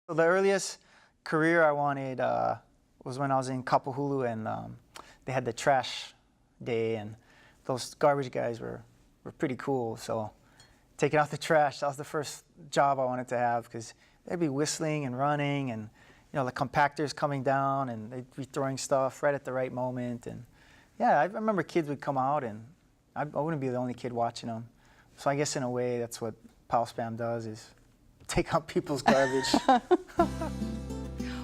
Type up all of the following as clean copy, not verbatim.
So the earliest career I wanted was when I was in Kapahulu, and they had the trash day, and those garbage guys were pretty cool. So taking out the trash, that was the first job I wanted to have, because they'd be whistling and running, and the compactors coming down, and they'd be throwing stuff right at the right moment. And yeah, I remember kids would come out, and I wouldn't be the only kid watching them. So I guess in a way, that's what Pow Spam does, is take out people's garbage.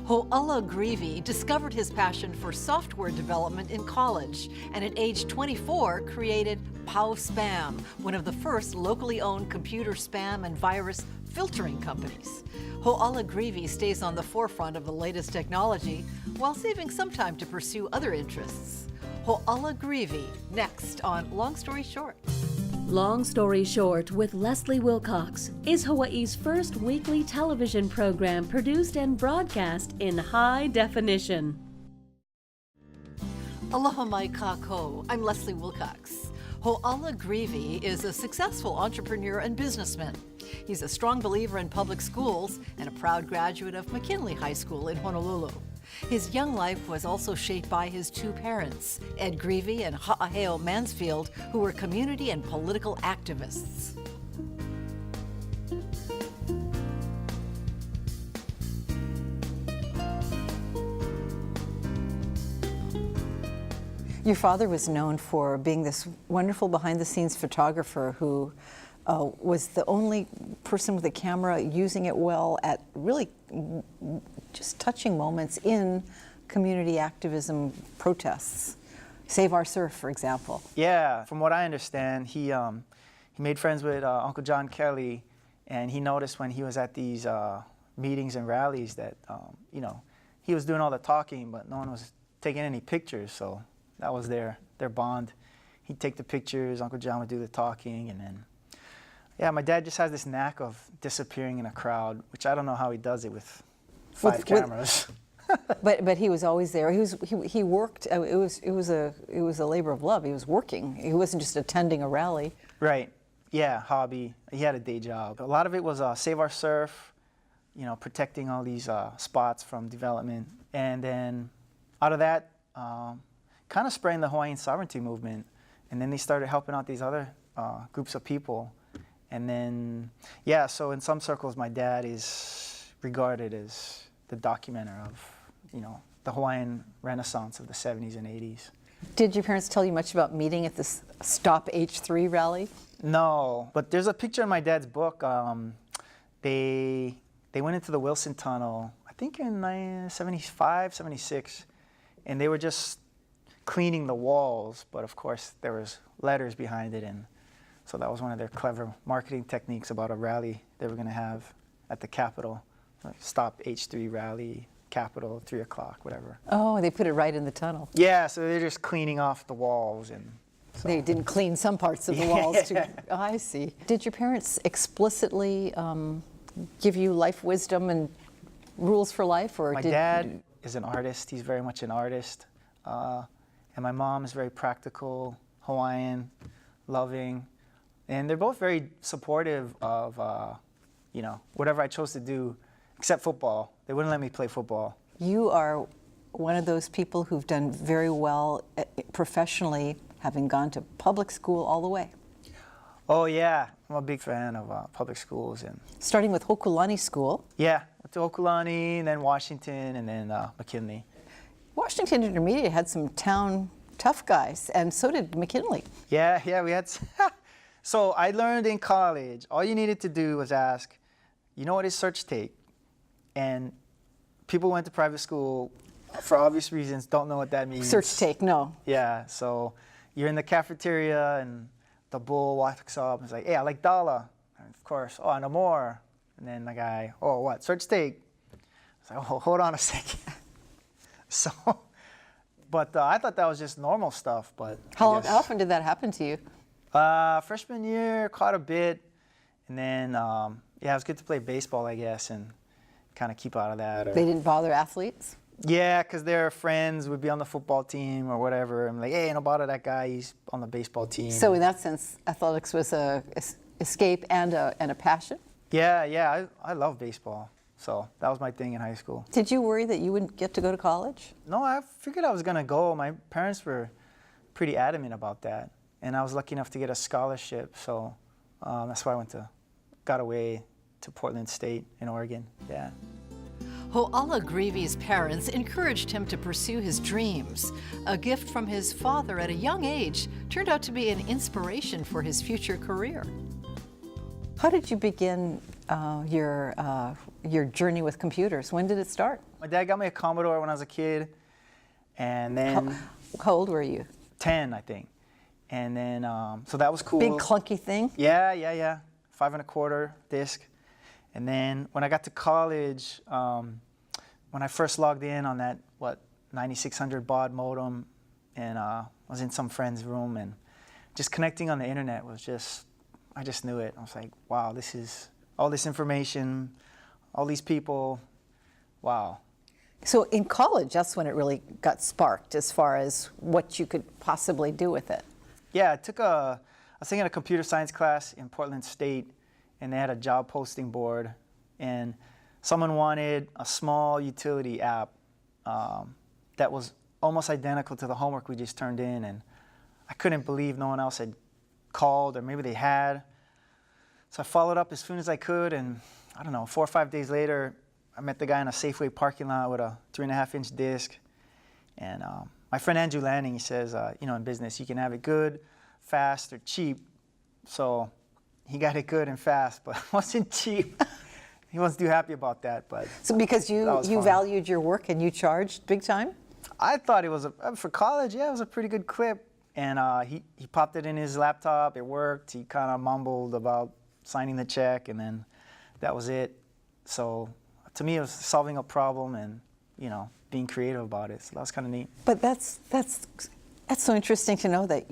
Hoala Greevy discovered his passion for software development in college, and at age 24 created Pow Spam, one of the first locally owned computer spam and virus filtering companies. Hoala Greevy stays on the forefront of the latest technology while saving some time to pursue other interests. Hoala Greevy, next on Long Story Short. Long Story Short with Leslie Wilcox is Hawaii's first weekly television program produced and broadcast in high definition. Aloha mai kako. I'm Leslie Wilcox. Hoala Greevy is a successful entrepreneur and businessman. He's a strong believer in public schools and a proud graduate of McKinley High School in Honolulu. His young life was also shaped by his two parents, Ed Greevy and Ha'aheo Mansfield, who were community and political activists. Your father was known for being this wonderful behind-the-scenes photographer who was the only person with a camera using it well at really just touching moments in community activism protests. Save Our Surf, for example. Yeah, from what I understand, he made friends with Uncle John Kelly, and he noticed when he was at these meetings and rallies that, he was doing all the talking, but no one was taking any pictures, so that was their bond. He'd take the pictures, Uncle John would do the talking, and then, yeah, my dad just has this knack of disappearing in a crowd, which I don't know how he does it with five cameras. But he was always there. He worked. It was a labor of love. He was working. He wasn't just attending a rally. Right. Yeah. Hobby. He had a day job. A lot of it was Save Our Surf. Protecting all these spots from development, and then out of that, kind of spraying the Hawaiian sovereignty movement, and then they started helping out these other groups of people. And then, yeah, so in some circles, my dad is regarded as the documenter of, the Hawaiian Renaissance of the 70s and 80s. Did your parents tell you much about meeting at this Stop H3 rally? No, but there's a picture in my dad's book. They went into the Wilson Tunnel, I think in 75, 76, and they were just cleaning the walls, but of course there was letters behind it, and so that was one of their clever marketing techniques about a rally they were going to have at the Capitol. Like Stop H3 rally, Capitol, 3 o'clock, whatever. Oh, they put it right in the tunnel. Yeah, so they're just cleaning off the walls. And so. They didn't clean some parts of the walls too. Oh, I see. Did your parents explicitly give you life wisdom and rules for life? Or my dad is an artist. He's very much an artist. And my mom is very practical, Hawaiian, loving. And they're both very supportive of, whatever I chose to do, except football. They wouldn't let me play football. You are one of those people who've done very well professionally, having gone to public school all the way. Oh, yeah. I'm a big fan of public schools. And starting with Hokulani School. Yeah, went to Hokulani, and then Washington, and then McKinley. Washington Intermediate had some town tough guys, and so did McKinley. Yeah, we had... So I learned in college, all you needed to do was ask, what is search take? And people went to private school, for obvious reasons, don't know what that means. Search take, no. Yeah, so you're in the cafeteria, and the bull walks up and is like, hey, I like Dala. And of course, oh, no more. And then the guy, oh, what, search take? I was like, oh, hold on a second. So, but I thought that was just normal stuff, but... How often did that happen to you? Freshman year, caught a bit, and then, it was good to play baseball, I guess, and kind of keep out of that. They didn't bother athletes? Yeah, because their friends would be on the football team or whatever. I'm like, hey, don't bother that guy, he's on the baseball team. So in that sense, athletics was a escape and a passion? Yeah, I love baseball. So that was my thing in high school. Did you worry that you wouldn't get to go to college? No, I figured I was going to go. My parents were pretty adamant about that. And I was lucky enough to get a scholarship. So that's why got away to Portland State in Oregon. Yeah. Hoala Greevy's parents encouraged him to pursue his dreams. A gift from his father at a young age turned out to be an inspiration for his future career. How did you begin your journey with computers? When did it start? My dad got me a Commodore when I was a kid. And then... How old were you? 10, I think. And then, so that was cool. Big clunky thing? Yeah. 5 1/4 disc. And then when I got to college, when I first logged in on that, 9600 baud modem, and I was in some friend's room, and just connecting on the internet was I just knew it. I was like, wow, this is all this information, all these people, wow. So in college, that's when it really got sparked as far as what you could possibly do with it. Yeah, I was taking a computer science class in Portland State, and they had a job posting board, and someone wanted a small utility app that was almost identical to the homework we just turned in, and I couldn't believe no one else had called, or maybe they had. So I followed up as soon as I could, and I don't know, 4 or 5 days later, I met the guy in a Safeway parking lot with a 3.5-inch disc, and my friend Andrew Lanning, he says, in business, you can have it good, fast, or cheap. So he got it good and fast, but it wasn't cheap. He wasn't too happy about that. But so because you valued your work and you charged big time? I thought it was, for college, yeah, it was a pretty good clip. And he popped it in his laptop. It worked. He kind of mumbled about signing the check, and then that was it. So to me, it was solving a problem and, being creative about it. So that was kind of neat. But that's so interesting to know that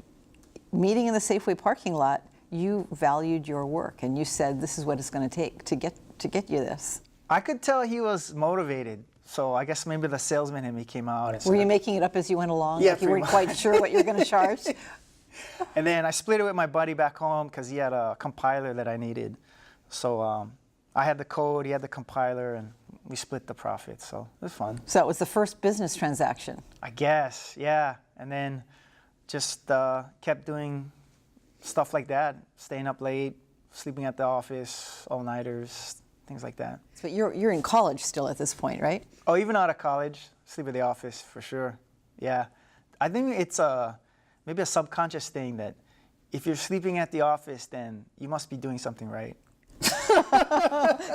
meeting in the Safeway parking lot, you valued your work and you said, this is what it's going to take to get you this. I could tell he was motivated. So I guess maybe the salesman in me came out. And were you making it up as you went along? Yeah, like you weren't quite sure what you were going to charge? And then I split it with my buddy back home because he had a compiler that I needed. So I had the code, he had the compiler, and we split the profits. So it was fun. So it was the first business transaction? I guess, yeah. And then just kept doing stuff like that, staying up late, sleeping at the office, all-nighters, things like that. But you're in college still at this point, right? Oh, even out of college, sleep at the office for sure. Yeah, I think it's maybe a subconscious thing that if you're sleeping at the office, then you must be doing something right.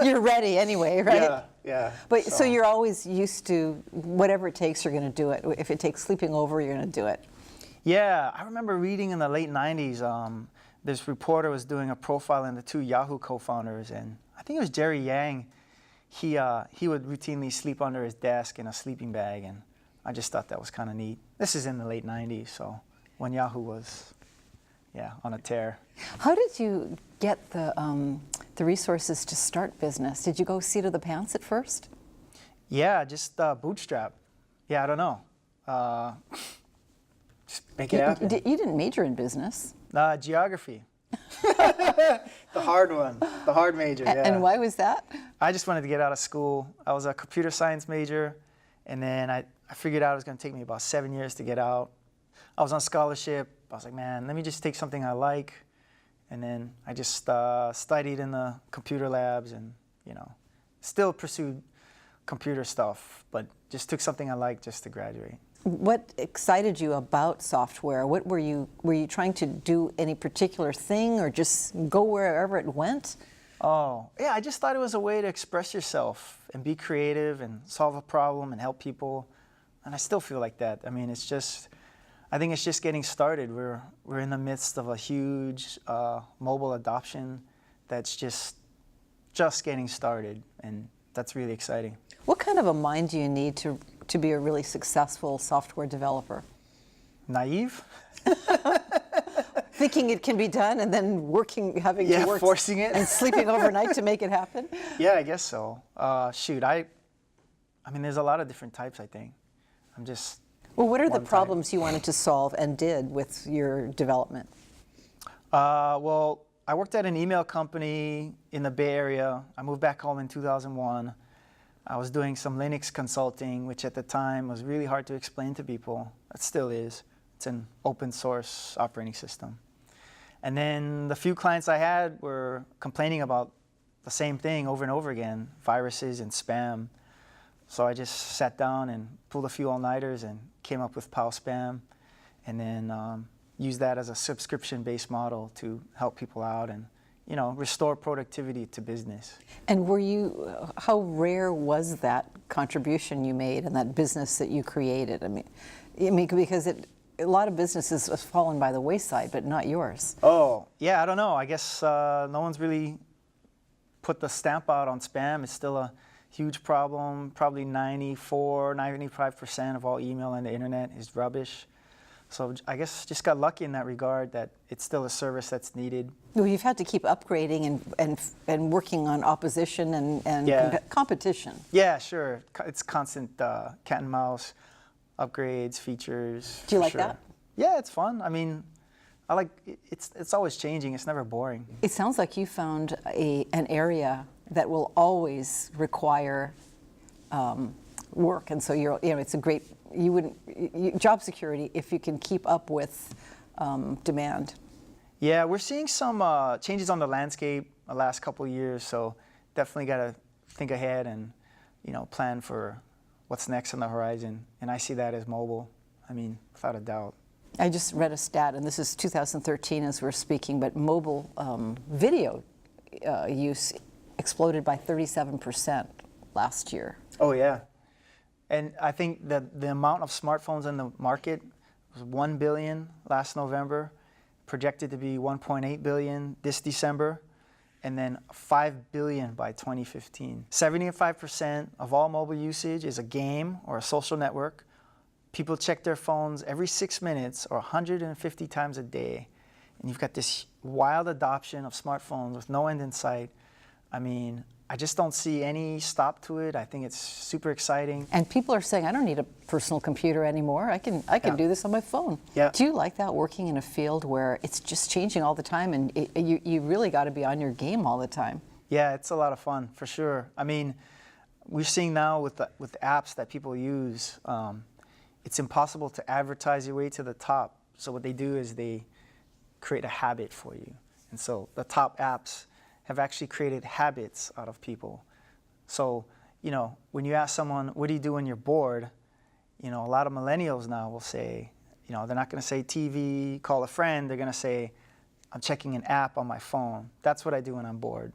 You're ready anyway, right? Yeah. But so you're always used to whatever it takes, you're going to do it. If it takes sleeping over, you're going to do it. Yeah, I remember reading in the late 90s, this reporter was doing a profile on the 2 Yahoo co-founders, and I think it was Jerry Yang. He would routinely sleep under his desk in a sleeping bag, and I just thought that was kind of neat. This is in the late 90s, so when Yahoo was, on a tear. How did you get the resources to start business? Did you go seat of the pants at first? Yeah, just bootstrap. Yeah, I don't know. Just make it happen. You didn't major in business. Geography. The hard one, the hard major, yeah. And why was that? I just wanted to get out of school. I was a computer science major, and then I figured out it was going to take me about 7 years to get out. I was on scholarship. I was like, man, let me just take something I like. And then I just studied in the computer labs and, still pursued computer stuff, but just took something I liked just to graduate. What excited you about software? What were you trying to do any particular thing or just go wherever it went? Oh, yeah, I just thought it was a way to express yourself and be creative and solve a problem and help people. And I still feel like that. I mean, I think it's just getting started. We're in the midst of a huge mobile adoption that's just getting started, and that's really exciting. What kind of a mind do you need to be a really successful software developer? Naive? Thinking it can be done and then having to work, forcing it, and sleeping overnight to make it happen? Yeah, I guess so. I mean, there's a lot of different types, I think. Well, what are the problems you wanted to solve and did with your development? Well, I worked at an email company in the Bay Area. I moved back home in 2001, I was doing some Linux consulting, which at the time was really hard to explain to people. It still is. It's an open source operating system. And then the few clients I had were complaining about the same thing over and over again, viruses and spam. So I just sat down and pulled a few all-nighters and came up with POW Spam, and then used that as a subscription-based model to help people out and, you know, restore productivity to business. And were you, how rare was that contribution you made and that business that you created? I mean, because a lot of businesses have fallen by the wayside, but not yours. Oh, yeah, I don't know. I guess no one's really put the stamp out on spam. It's still a huge problem. Probably 95% of all email on the internet is rubbish. So I guess just got lucky in that regard that it's still a service that's needed. Well, you've had to keep upgrading and working on opposition and Yeah. competition. Yeah, sure. It's constant cat and mouse, upgrades, features. Do you for like sure. that? Yeah, it's fun. I mean, I like it's always changing. It's never boring. It sounds like you found an area that will always require work, and so it's a great. Job security if you can keep up with demand. Yeah, we're seeing some changes on the landscape the last couple of years, so definitely got to think ahead and, you know, plan for what's next on the horizon. And I see that as mobile. I mean, without a doubt. I just read a stat, and this is 2013 as we're speaking, but mobile video use exploded by 37% last year. Oh, yeah. And I think that the amount of smartphones in the market was 1 billion last November, projected to be 1.8 billion this December, and then 5 billion by 2015. 75% of all mobile usage is a game or a social network. People check their phones every 6 minutes or 150 times a day. And you've got this wild adoption of smartphones with no end in sight. I mean, I just don't see any stop to it. I think it's super exciting. And people are saying, I don't need a personal computer anymore. I can do this on my phone. Yeah. Do you like that, working in a field where it's just changing all the time and you really got to be on your game all the time? Yeah, it's a lot of fun, for sure. I mean, we're seeing now with apps that people use, it's impossible to advertise your way to the top. So what they do is they create a habit for you. And so the top apps have actually created habits out of people. So, you know, when you ask someone, what do you do when you're bored? You know, a lot of millennials now will say, you know, they're not gonna say TV, call a friend, they're gonna say, I'm checking an app on my phone. That's what I do when I'm bored.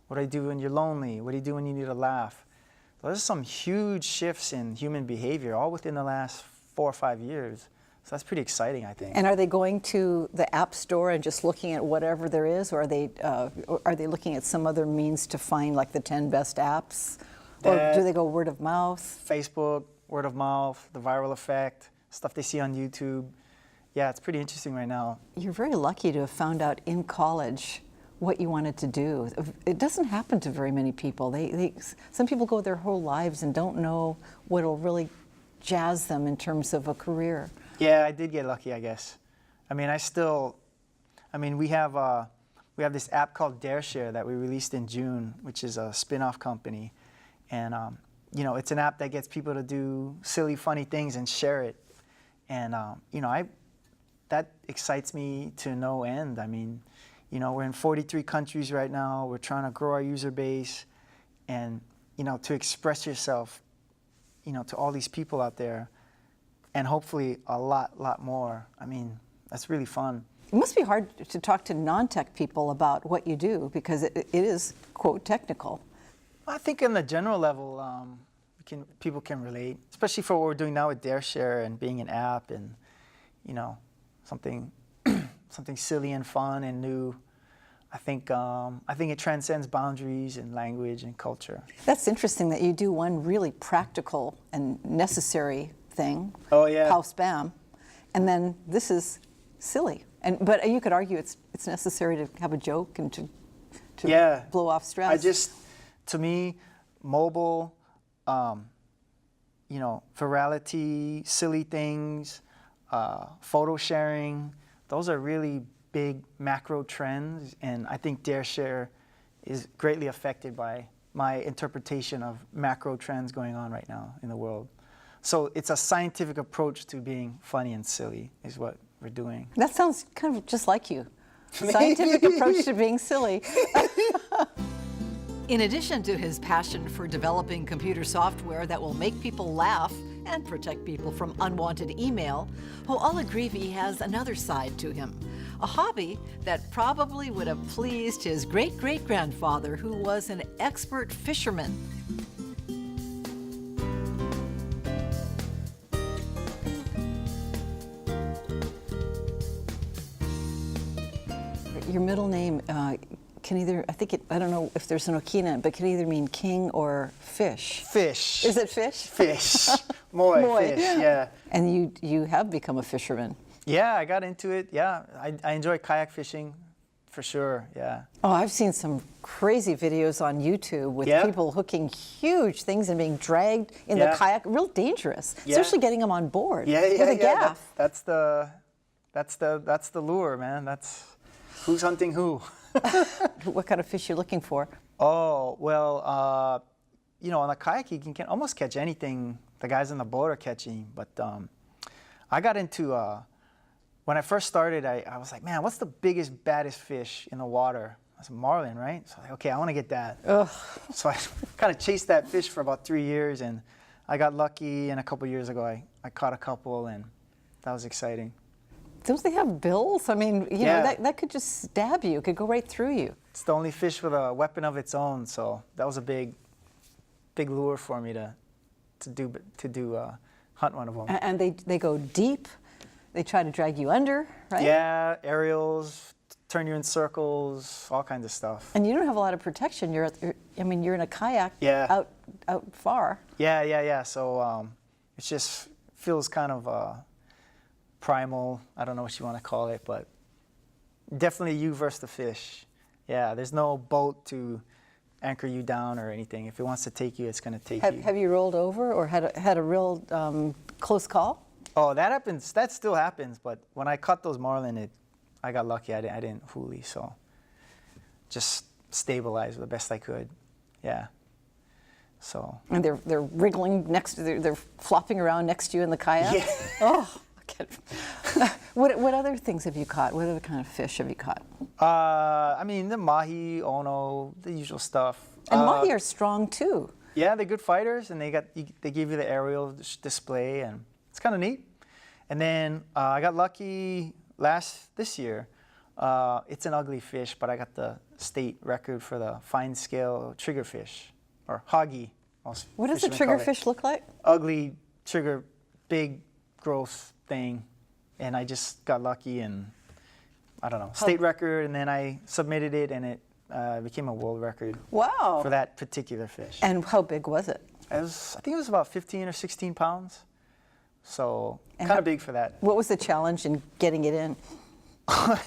What do I do when you're lonely? What do you do when you need a laugh? Those are some huge shifts in human behavior, all within the last 4 or 5 years. So that's pretty exciting, I think. And are they going to the App Store and just looking at whatever there is, or are they looking at some other means to find like the 10 best apps? Or do they go word of mouth? Facebook, word of mouth, the viral effect, stuff they see on YouTube. Yeah, it's pretty interesting right now. You're very lucky to have found out in college what you wanted to do. It doesn't happen to very many people. Some people go their whole lives and don't know what will really jazz them in terms of a career. Yeah, I did get lucky, I guess. I mean, we have this app called DareShare that we released in June, which is a spin-off company. And, you know, it's an app that gets people to do silly, funny things and share it. And, you know, that excites me to no end. I mean, you know, we're in 43 countries right now. We're trying to grow our user base. And, you know, to express yourself, you know, to all these people out there, and hopefully a lot more. I mean, that's really fun. It must be hard to talk to non-tech people about what you do because it is, quote, technical. I think on the general level, people can relate, especially for what we're doing now with DareShare and being an app and, you know, something silly and fun and new. I think it transcends boundaries and language and culture. That's interesting that you do one really practical and necessary thing. Oh, yeah. POW Spam, and then this is silly. But you could argue it's necessary to have a joke and to blow off stress. To me, mobile, you know, virality, silly things, photo sharing, those are really big macro trends, and I think DareShare is greatly affected by my interpretation of macro trends going on right now in the world. So it's a scientific approach to being funny and silly is what we're doing. That sounds kind of just like you. Scientific approach to being silly. In addition to his passion for developing computer software that will make people laugh and protect people from unwanted email, Hoala Greevy has another side to him, a hobby that probably would have pleased his great-great-grandfather, who was an expert fisherman. Your middle name can either, I don't know if there's an okina, but can either mean king or fish. Fish. Is it fish? Fish. Moi, Moi. fish, yeah. And you have become a fisherman. Yeah, I got into it, yeah. I enjoy kayak fishing, for sure, yeah. Oh, I've seen some crazy videos on YouTube with people hooking huge things and being dragged in the kayak, real dangerous, especially getting them on board with a gaff. That's the lure, man. That's who's hunting who. What kind of fish you're looking for? Oh, well, you know, on a kayak you can almost catch anything the guys on the boat are catching. But I got into, when I first started, I was like, man, what's the biggest, baddest fish in the water? I was marlin, right? So like, okay, I want to get that. Ugh. So I kind of chased that fish for about 3 years, and I got lucky, and a couple years ago I caught a couple, and that was exciting. Don't they have bills? I mean, you know, that could just stab you. It could go right through you. It's the only fish with a weapon of its own, so that was a big lure for me to hunt one of them. And they go deep. They try to drag you under, right? Yeah, aerials, turn you in circles, all kinds of stuff. And you don't have a lot of protection. You're in a kayak out far. Yeah. So it just feels kind of primal. I don't know what you want to call it, but definitely you versus the fish. Yeah, there's no boat to anchor you down or anything. If it wants to take you, it's going to take you. Have you rolled over or had a real close call? Oh, that happens. That still happens. But when I caught those marlin, I got lucky. I didn't hoolie, so just stabilized the best I could. Yeah. So. And they're wriggling next to they're flopping around next to you in the kayak. Yeah. Oh. What other things have you caught? What other kind of fish have you caught? I mean, the mahi, ono, the usual stuff. And mahi are strong too. Yeah, they're good fighters, and they give you the aerial display, and it's kind of neat. And then I got lucky this year. It's an ugly fish, but I got the state record for the fine scale triggerfish, or hagi. What does a triggerfish look like? Ugly trigger, big, gross thing, and I just got lucky, and I don't know, state record, and then I submitted it, and it became a world record. Wow! For that particular fish. And how big was it? I think it was about 15 or 16 pounds, so kind of big for that. What was the challenge in getting it in?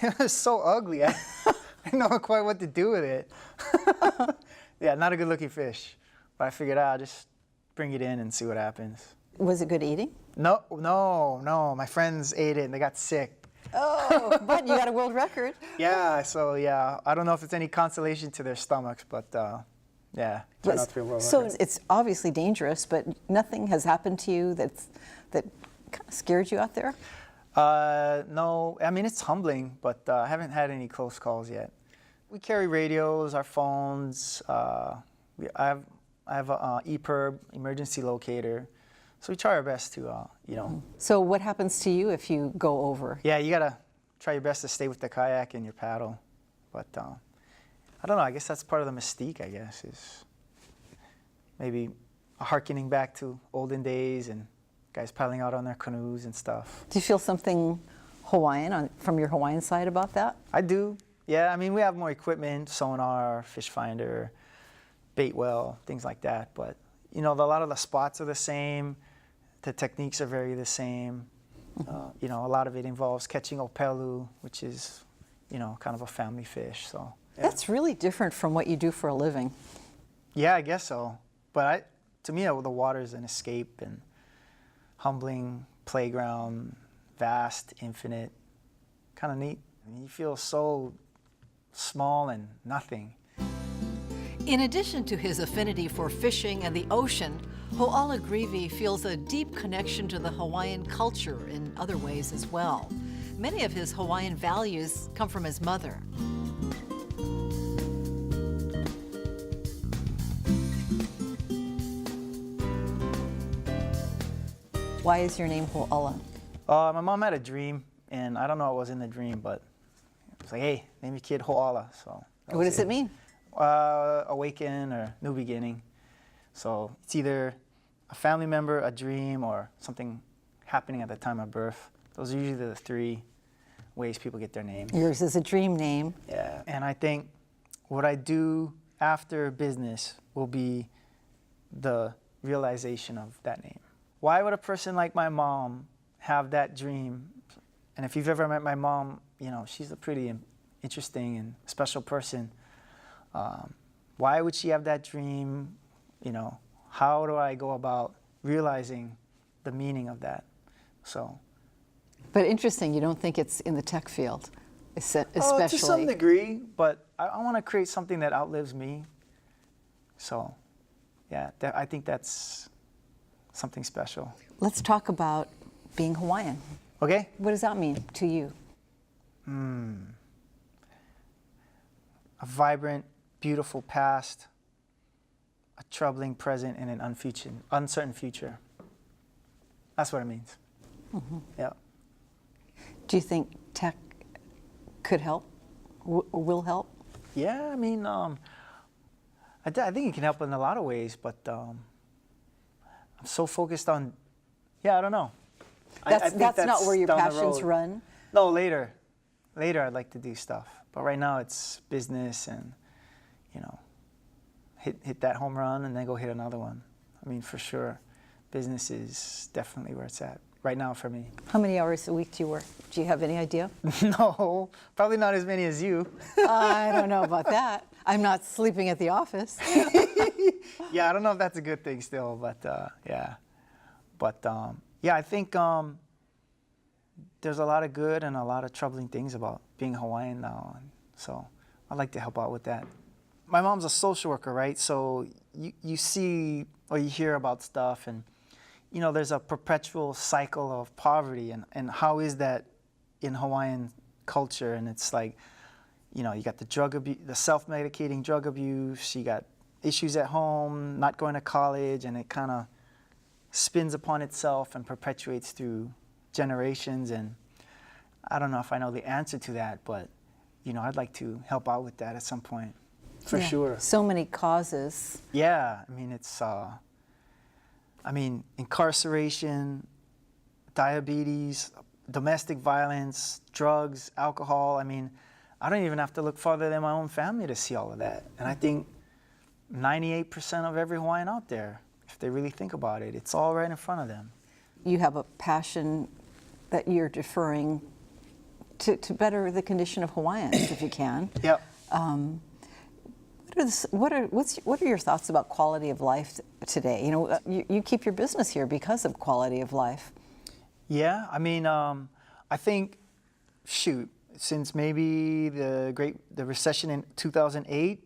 It was so ugly. I didn't know quite what to do with it. Yeah, not a good-looking fish, but I figured I'll just bring it in and see what happens. Was it good eating? No. My friends ate it and they got sick. Oh, but you got a world record. Yeah, so yeah, I don't know if it's any consolation to their stomachs, but yeah, turned out to be a world record. So it's obviously dangerous, but nothing has happened to you that kind of scared you out there? No, I mean, it's humbling, but I haven't had any close calls yet. We carry radios, our phones. I have a EPIRB, emergency locator. So we try our best to, you know. So what happens to you if you go over? Yeah, you gotta try your best to stay with the kayak and your paddle. But I don't know, I guess that's part of the mystique, I guess, is maybe harkening back to olden days and guys paddling out on their canoes and stuff. Do you feel something Hawaiian from your Hawaiian side about that? I do, yeah. I mean, we have more equipment, sonar, fish finder, bait well, things like that. But, you know, a lot of the spots are the same. The techniques are very the same. You know, a lot of it involves catching opelu, which is, you know, kind of a family fish. So yeah. That's really different from what you do for a living. Yeah, I guess so. But to me, the water is an escape and humbling playground, vast, infinite, kind of neat. I mean, you feel so small and nothing. In addition to his affinity for fishing and the ocean, Hoala Greevy feels a deep connection to the Hawaiian culture in other ways as well. Many of his Hawaiian values come from his mother. Why is your name Hoala? My mom had a dream, and I don't know what was in the dream, but it was like, hey, name your kid Hoala. So What does it mean? Awaken or new beginning. So it's either a family member, a dream, or something happening at the time of birth. Those are usually the three ways people get their names. Yours is a dream name. Yeah, and I think what I do after business will be the realization of that name. Why would a person like my mom have that dream? And if you've ever met my mom, you know, she's a pretty interesting and special person. Why would she have that dream? You know, how do I go about realizing the meaning of that? So. But interesting, you don't think it's in the tech field, especially. Oh, to some degree, but I want to create something that outlives me. So, yeah, I think that's something special. Let's talk about being Hawaiian. Okay? What does that mean to you? A vibrant, beautiful past, a troubling present, and an uncertain future. That's what it means. Yeah. Do you think tech could help, will help? Yeah, I mean, I think it can help in a lot of ways, but I'm so focused on, I don't know. I think That's not where your down the passions road. run? No, later. Later I'd like to do stuff. But right now it's business and, you know, hit that home run and then go hit another one. I mean, for sure, business is definitely where it's at right now for me. How many hours a week do you work? Do you have any idea? No, probably not as many as you. I don't know about that. I'm not sleeping at the office. Yeah, I don't know if that's a good thing still, but yeah. But yeah, I think there's a lot of good and a lot of troubling things about being Hawaiian now, and so I'd like to help out with that. My mom's a social worker, right? So you see or you hear about stuff, and you know there's a perpetual cycle of poverty, and how is that in Hawaiian culture? And it's like, you know, you got the the self-medicating drug abuse, you got issues at home, not going to college, and it kind of spins upon itself and perpetuates through generations. And I don't know if I know the answer to that, but you know, I'd like to help out with that at some point, for sure. So many causes. Yeah, I mean, it's incarceration, diabetes, domestic violence, drugs, alcohol. I mean, I don't even have to look farther than my own family to see all of that. And I think 98% of every Hawaiian out there, if they really think about it, it's all right in front of them. You have a passion that you're deferring to better the condition of Hawaiians, if you can. Yep. What are your thoughts about quality of life today? You know, you keep your business here because of quality of life. Yeah, I mean, I think, since maybe the recession in 2008,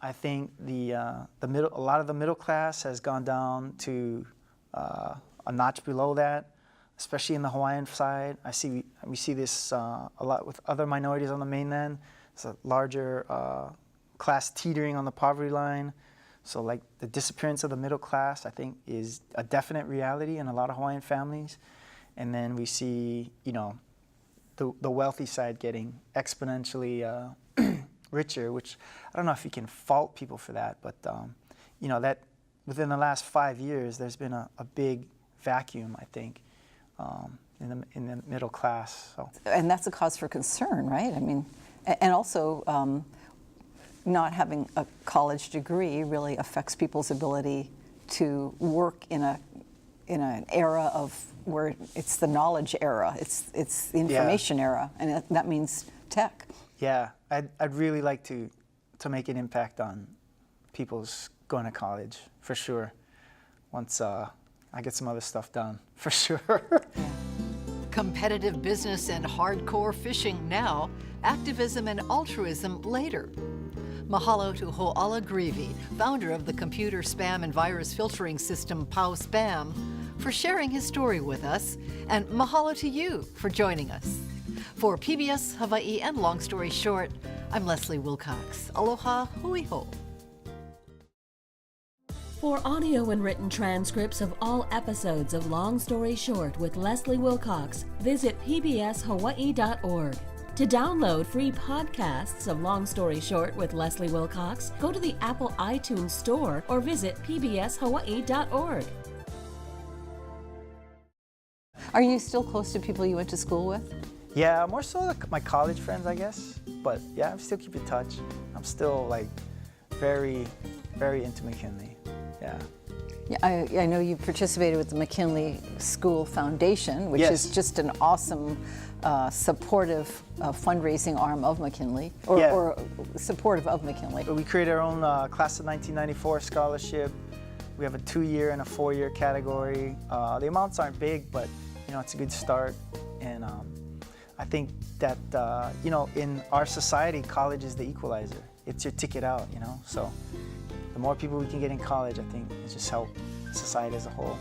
I think a lot of the middle class has gone down to a notch below that, especially in the Hawaiian side. We see this a lot with other minorities on the mainland. It's a larger class teetering on the poverty line. So like the disappearance of the middle class, I think, is a definite reality in a lot of Hawaiian families. And then we see, you know, the wealthy side getting exponentially richer, which I don't know if you can fault people for that, but you know, that within the last 5 years, there's been a big vacuum, I think, in the middle class. So. And that's a cause for concern, right? I mean, and also not having a college degree really affects people's ability to work in an era of where it's the knowledge era, it's the information era, and that means tech. Yeah, I'd really like to make an impact on people's going to college, for sure, once I get some other stuff done, for sure. Competitive business and hardcore fishing now, activism and altruism later. Mahalo to Hoala Greevy, founder of the computer spam and virus filtering system Spam, for sharing his story with us, and mahalo to you for joining us. For PBS Hawaii and Long Story Short, I'm Leslie Wilcox. Aloha hui ho. For audio and written transcripts of all episodes of Long Story Short with Leslie Wilcox, visit pbshawaii.org. To download free podcasts of Long Story Short with Leslie Wilcox, go to the Apple iTunes Store or visit pbshawaii.org. Are you still close to people you went to school with? Yeah, more so like my college friends, I guess. But yeah, I still keep in touch. I'm still like very, very into McKinley. Yeah. Yeah, I know you participated with the McKinley School Foundation, which Yes. is just an awesome, supportive fundraising arm of McKinley, or, Yeah. or supportive of McKinley. We created our own Class of 1994 scholarship. We have a 2-year and a 4-year category. The amounts aren't big, but you know, it's a good start. And I think that, you know, in our society, college is the equalizer. It's your ticket out, you know? So the more people we can get in college, I think it just helps society as a whole.